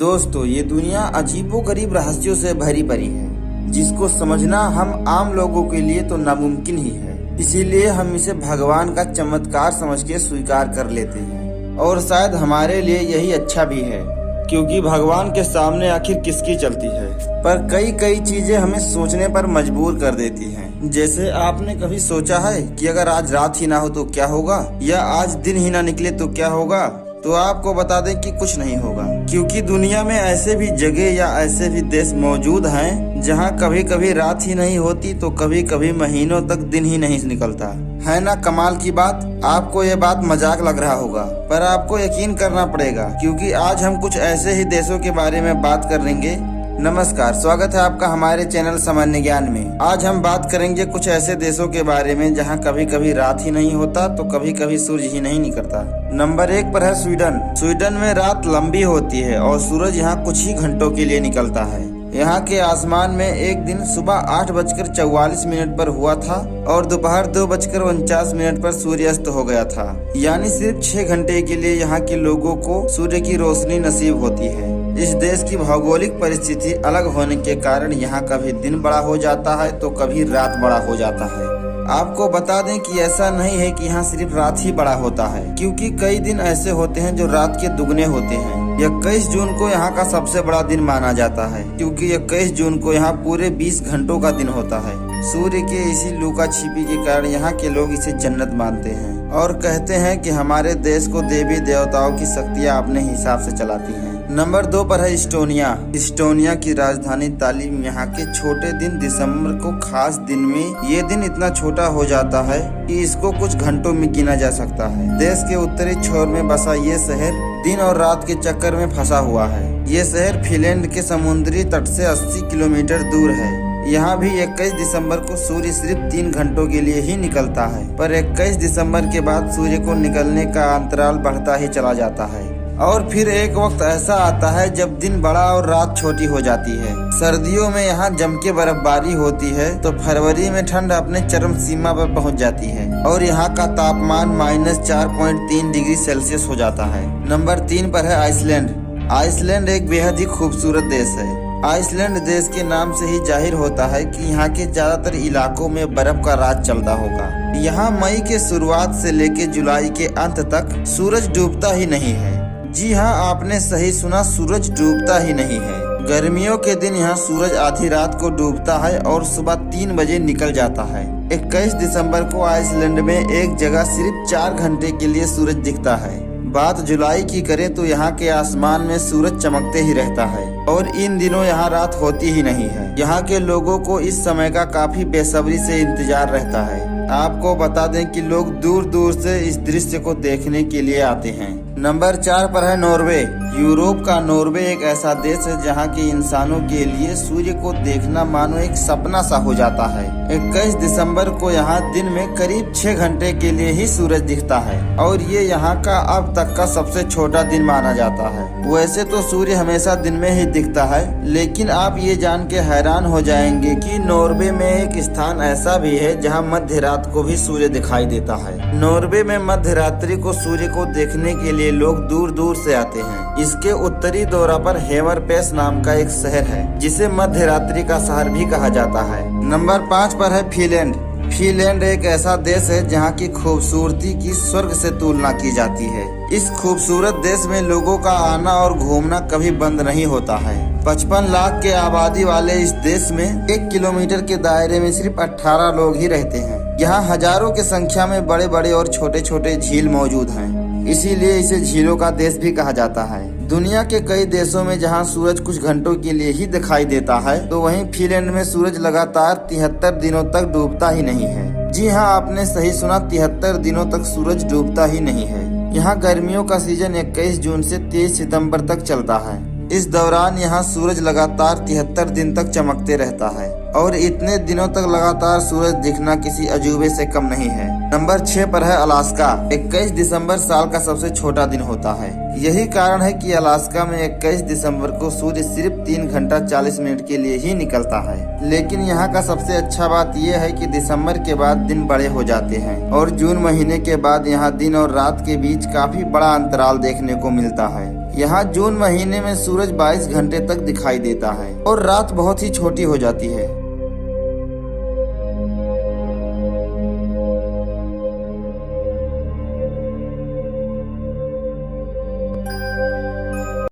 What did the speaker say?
दोस्तों, ये दुनिया अजीबोगरीब रहस्यों से भरी पड़ी है, जिसको समझना हम आम लोगों के लिए तो नामुमकिन ही है। इसीलिए हम इसे भगवान का चमत्कार समझ के स्वीकार कर लेते हैं, और शायद हमारे लिए यही अच्छा भी है, क्योंकि भगवान के सामने आखिर किसकी चलती है। पर कई चीजें हमें सोचने पर मजबूर कर देती हैं। जैसे आपने कभी सोचा है कि अगर आज रात ही ना हो तो क्या होगा, या आज दिन ही ना निकले तो क्या होगा? तो आपको बता दें कि कुछ नहीं होगा, क्योंकि दुनिया में ऐसे भी जगह या ऐसे भी देश मौजूद हैं जहां कभी कभी रात ही नहीं होती तो कभी कभी महीनों तक दिन ही नहीं निकलता है। ना कमाल की बात। आपको ये बात मजाक लग रहा होगा, पर आपको यकीन करना पड़ेगा, क्योंकि आज हम कुछ ऐसे ही देशों के बारे में बात करेंगे। नमस्कार, स्वागत है आपका हमारे चैनल सामान्य ज्ञान में। आज हम बात करेंगे कुछ ऐसे देशों के बारे में जहां कभी कभी रात ही नहीं होता तो कभी कभी सूरज ही नहीं निकलता। नंबर 1 पर है स्वीडन। स्वीडन में रात लंबी होती है और सूरज यहाँ कुछ ही घंटों के लिए निकलता है। यहाँ के आसमान में एक दिन सुबह 8:44 पर हुआ था और दोपहर 2:49 पर सूर्यास्त हो गया था। यानी सिर्फ 6 घंटे के लिए यहाँ के लोगों को सूर्य की रोशनी नसीब होती है। इस देश की भौगोलिक परिस्थिति अलग होने के कारण यहाँ कभी दिन बड़ा हो जाता है तो कभी रात बड़ा हो जाता है। आपको बता दें कि ऐसा नहीं है कि यहाँ सिर्फ रात ही बड़ा होता है, क्योंकि कई दिन ऐसे होते हैं जो रात के दुगने होते हैं। 21 जून को यहाँ का सबसे बड़ा दिन माना जाता है, क्योंकि 21 जून को यहाँ पूरे 20 घंटों का दिन होता है। सूर्य के इसी लुका छिपी के कारण यहाँ के लोग इसे जन्नत मानते हैं और कहते हैं कि हमारे देश को देवी देवताओं की शक्तियाँ अपने हिसाब से चलाती हैं। नंबर 2 पर है इस्टोनिया। इस्टोनिया की राजधानी तालिन। यहाँ के छोटे दिन दिसंबर को खास दिन में ये दिन इतना छोटा हो जाता है कि इसको कुछ घंटों में गिना जा सकता है। देश के उत्तरी छोर में बसा ये शहर दिन और रात के चक्कर में फंसा हुआ है। ये शहर फिनलैंड के समुद्री तट से 80 किलोमीटर दूर है। यहाँ भी 21 दिसंबर को सूर्य सिर्फ 3 घंटों के लिए ही निकलता है, पर 21 दिसंबर के बाद सूर्य को निकलने का अंतराल बढ़ता ही चला जाता है। और फिर एक वक्त ऐसा आता है जब दिन बड़ा और रात छोटी हो जाती है। सर्दियों में यहाँ जम के बर्फबारी होती है तो फरवरी में ठंड अपने चरम सीमा पर पहुँच जाती है और यहाँ का तापमान -4.3 डिग्री सेल्सियस हो जाता है। नंबर 3 पर है आइसलैंड। आइसलैंड एक बेहद ही खूबसूरत देश है। आइसलैंड देश के नाम से ही जाहिर होता है कि यहाँ के ज्यादातर इलाकों में बर्फ का राज चलता होगा। यहाँ मई के शुरुआत से लेकर जुलाई के अंत तक सूरज डूबता ही नहीं है। जी हाँ, आपने सही सुना, सूरज डूबता ही नहीं है। गर्मियों के दिन यहाँ सूरज आधी रात को डूबता है और सुबह 3 बजे निकल जाता है। 21 दिसंबर को आइसलैंड में एक जगह सिर्फ 4 घंटे के लिए सूरज दिखता है। बात जुलाई की करें तो यहाँ के आसमान में सूरज चमकते ही रहता है और इन दिनों यहाँ रात होती ही नहीं है। यहाँ के लोगों को इस समय का काफी बेसब्री से इंतजार रहता है। आपको बता दें कि लोग दूर दूर से इस दृश्य को देखने के लिए आते हैं। नंबर 4 पर है नॉर्वे। यूरोप का नॉर्वे एक ऐसा देश है जहाँ के इंसानों के लिए सूर्य को देखना मानो एक सपना सा हो जाता है। 21 दिसंबर को यहाँ दिन में करीब 6 घंटे के लिए ही सूरज दिखता है और ये यहाँ का अब तक का सबसे छोटा दिन माना जाता है। वैसे तो सूर्य हमेशा दिन में ही दिखता है, लेकिन आप ये जान के हैरान हो जाएंगे कि नॉर्वे में एक स्थान ऐसा भी है जहाँ मध्य रात को भी सूर्य दिखाई देता है। नॉर्वे में मध्य रात्रि को सूर्य को देखने के लिए लोग दूर दूर से आते हैं। इसके उत्तरी दौरा पर हेमरपेस नाम का एक शहर है, जिसे मध्य रात्रि का शहर भी कहा जाता है। नंबर 5 पर है फिनलैंड। फिनलैंड एक ऐसा देश है जहाँ की खूबसूरती की स्वर्ग से तुलना की जाती है। इस खूबसूरत देश में लोगों का आना और घूमना कभी बंद नहीं होता है। 55 लाख के आबादी वाले इस देश में 1 किलोमीटर के दायरे में सिर्फ 18 लोग ही रहते हैं। यहाँ हजारों की संख्या में बड़े बड़े और छोटे छोटे झील मौजूद हैं, इसीलिए इसे झीलों का देश भी कहा जाता है। दुनिया के कई देशों में जहां सूरज कुछ घंटों के लिए ही दिखाई देता है, तो वहीं फिनलैंड में सूरज लगातार 73 दिनों तक डूबता ही नहीं है। जी हाँ, आपने सही सुना, 73 दिनों तक सूरज डूबता ही नहीं है। यहाँ गर्मियों का सीजन 21 जून से 23 सितंबर तक चलता है। इस दौरान यहाँ सूरज लगातार 73 दिन तक चमकते रहता है और इतने दिनों तक लगातार सूरज दिखना किसी अजूबे से कम नहीं है। नंबर 6 पर है अलास्का। 21 दिसंबर साल का सबसे छोटा दिन होता है। यही कारण है कि अलास्का में 21 दिसंबर को सूर्य सिर्फ 3 घंटा 40 मिनट के लिए ही निकलता है। लेकिन यहाँ का सबसे अच्छा बात यह है कि दिसंबर के बाद दिन बड़े हो जाते हैं और जून महीने के बाद यहाँ दिन और रात के बीच काफी बड़ा अंतराल देखने को मिलता है। यहाँ जून महीने में सूरज 22 घंटे तक दिखाई देता है और रात बहुत ही छोटी हो जाती है।